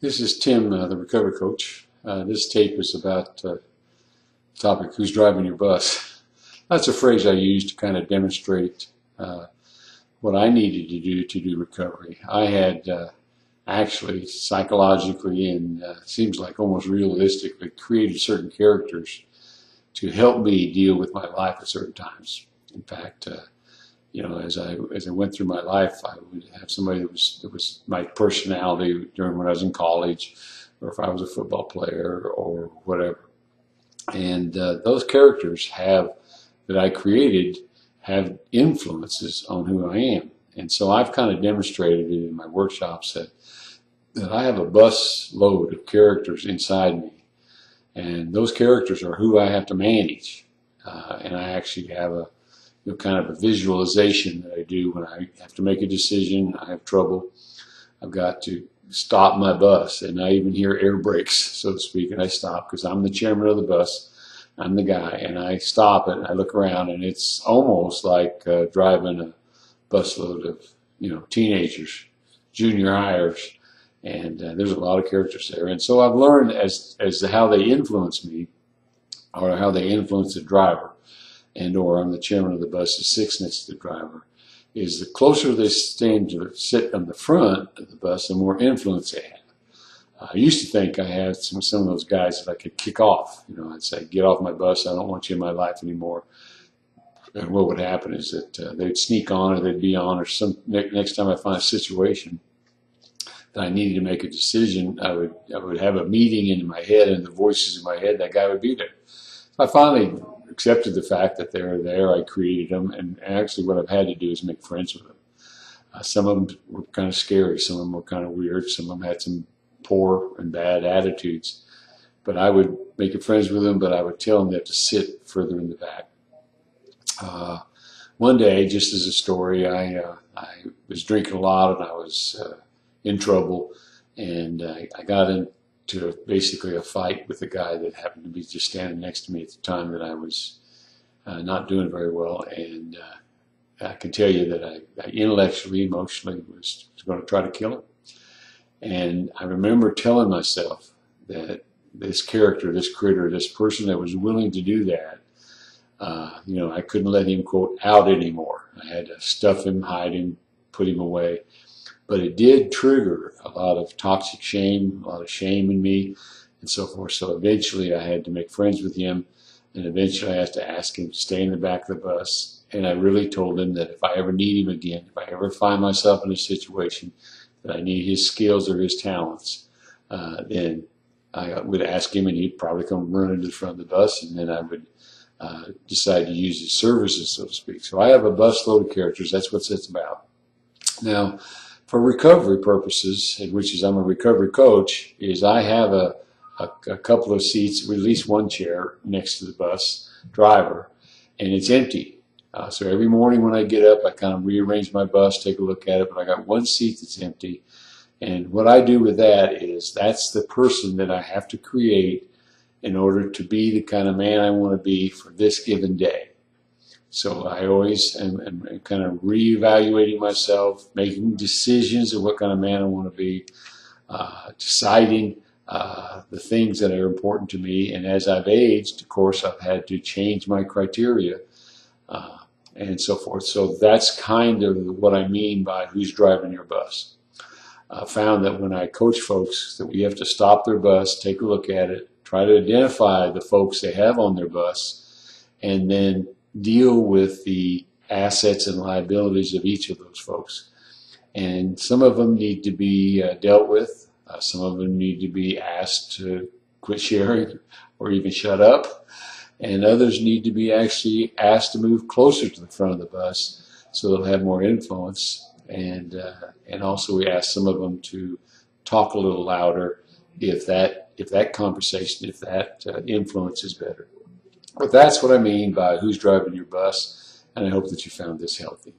This is Tim, the recovery coach. This tape is about the topic, who's driving your bus? That's a phrase I use to kind of demonstrate what I needed to do recovery. I had actually psychologically and seems like almost realistically created certain characters to help me deal with my life at certain times. In fact, as I went through my life, I would have somebody that was my personality during when I was in college, or if I was a football player or whatever. And those characters that I created have influences on who I am. And so I've kind of demonstrated it in my workshops that I have a bus load of characters inside me. And those characters are who I have to manage. And I actually have kind of a visualization that I do when I have to make a decision. I have trouble. I've got to stop my bus, and I even hear air brakes, so to speak, and I stop because I'm the chairman of the bus. I'm the guy, and I stop it, and I look around, and it's almost like driving a busload of teenagers, junior hires, and there's a lot of characters there. And so I've learned as to how they influence me, or how they influence the driver, or I'm the chairman of the bus, the six next to the driver, is the closer they stand to sit on the front of the bus, the more influence they have. I used to think I had some of those guys that I could kick off. I'd say, get off my bus, I don't want you in my life anymore. And what would happen is that they'd sneak on, or they'd be on, or next time I find a situation that I needed to make a decision, I would have a meeting in my head, and the voices in my head, that guy would be there. I finally accepted the fact that they were there. I created them, and actually what I've had to do is make friends with them. Some of them were kind of scary, some of them were kind of weird, some of them had some poor and bad attitudes. But I would make friends with them, but I would tell them they have to sit further in the back. One day, just as a story, I was drinking a lot, and I was in trouble, and I got into basically a fight with a guy that happened to be just standing next to me at the time that I was not doing very well. And I can tell you that I intellectually, emotionally was going to try to kill him. And I remember telling myself that this character, this critter, this person that was willing to do that, I couldn't let him, quote, out anymore. I had to stuff him, hide him, put him away. But it did trigger a lot of toxic shame, a lot of shame in me, and so forth. So eventually I had to make friends with him, and eventually I had to ask him to stay in the back of the bus. And I really told him that if I ever need him again, if I ever find myself in a situation that I need his skills or his talents, then I would ask him, and he'd probably come running to the front of the bus, and then I would decide to use his services, so to speak. So I have a bus load of characters. That's what it's about. Now, for recovery purposes, which is I'm a recovery coach, is I have a couple of seats, at least one chair next to the bus driver, and it's empty. So every morning when I get up, I kind of rearrange my bus, take a look at it, but I got one seat that's empty. And what I do with that is that's the person that I have to create in order to be the kind of man I want to be for this given day. So I always am kind of reevaluating myself, making decisions of what kind of man I want to be, deciding the things that are important to me. And as I've aged, of course, I've had to change my criteria and so forth. So that's kind of what I mean by who's driving your bus. I found that when I coach folks that we have to stop their bus, take a look at it, try to identify the folks they have on their bus, and then deal with the assets and liabilities of each of those folks. And some of them need to be dealt with. Some of them need to be asked to quit sharing or even shut up. And others need to be actually asked to move closer to the front of the bus so they'll have more influence. And also we ask some of them to talk a little louder if that conversation, if that influence is better. But that's what I mean by who's driving your bus, and I hope that you found this healthy.